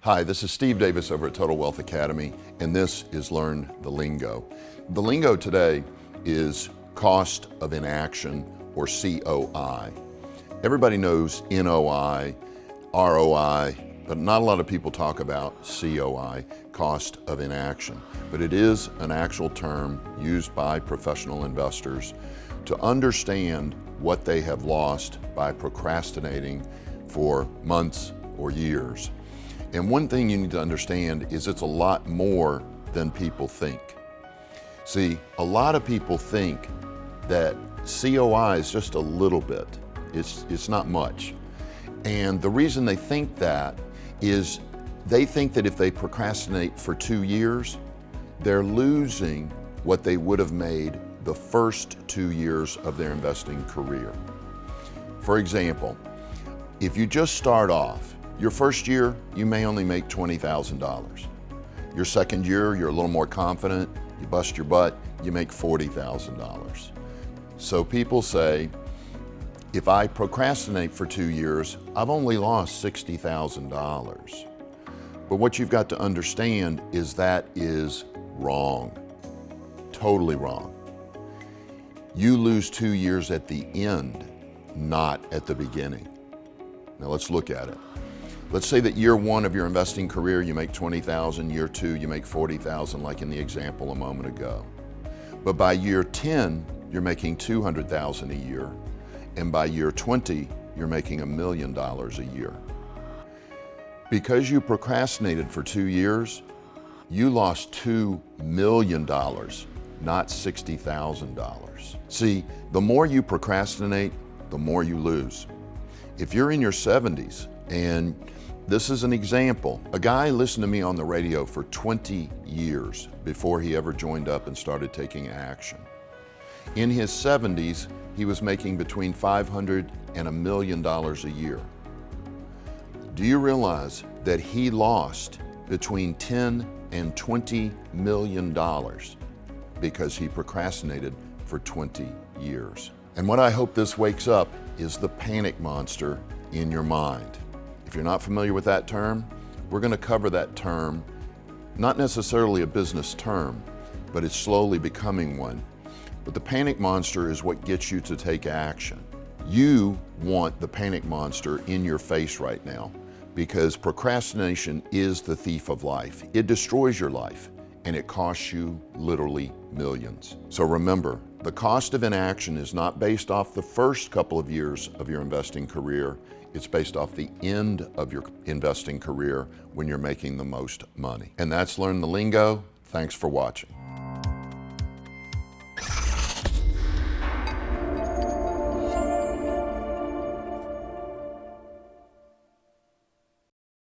Hi, this is Steve Davis over at Total Wealth Academy, and this is Learn the Lingo. The lingo today is cost of inaction, or COI. Everybody knows NOI, ROI, but not a lot of people talk about COI, cost of inaction. But it is an actual term used by professional investors to understand what they have lost by procrastinating for months or years. And one thing you need to understand is it's a lot more than people think. See, a lot of people think that COI is just a little bit. It's not much. And the reason they think that is they think that if they procrastinate for 2 years, they're losing what they would have made the first 2 years of their investing career. For example, if you just start off, your first year, you may only make $20,000. Your second year, you're a little more confident, you bust your butt, you make $40,000. So people say, if I procrastinate for 2 years, I've only lost $60,000. But what you've got to understand is that is wrong, totally wrong. You lose 2 years at the end, not at the beginning. Now let's look at it. Let's say that year one of your investing career, you make $20,000, year two, you make $40,000, like in the example a moment ago. But by year 10, you're making $200,000 a year. And by year 20, you're making $1 million a year. Because you procrastinated for 2 years, you lost $2 million, not $60,000. See, the more you procrastinate, the more you lose. If you're in your 70s, and this is an example. A guy listened to me on the radio for 20 years before he ever joined up and started taking action. In his 70s, he was making between $500,000 and $1 million a year. Do you realize that he lost between $10 and $20 million because he procrastinated for 20 years? And what I hope this wakes up is the panic monster in your mind. If you're not familiar with that term, we're going to cover that term, not necessarily a business term, but it's slowly becoming one. But the panic monster is what gets you to take action. You want the panic monster in your face right now because procrastination is the thief of life. It destroys your life and it costs you literally millions. So remember, the cost of inaction is not based off the first couple of years of your investing career. It's based off the end of your investing career when you're making the most money. And that's Learn the Lingo. Thanks for watching.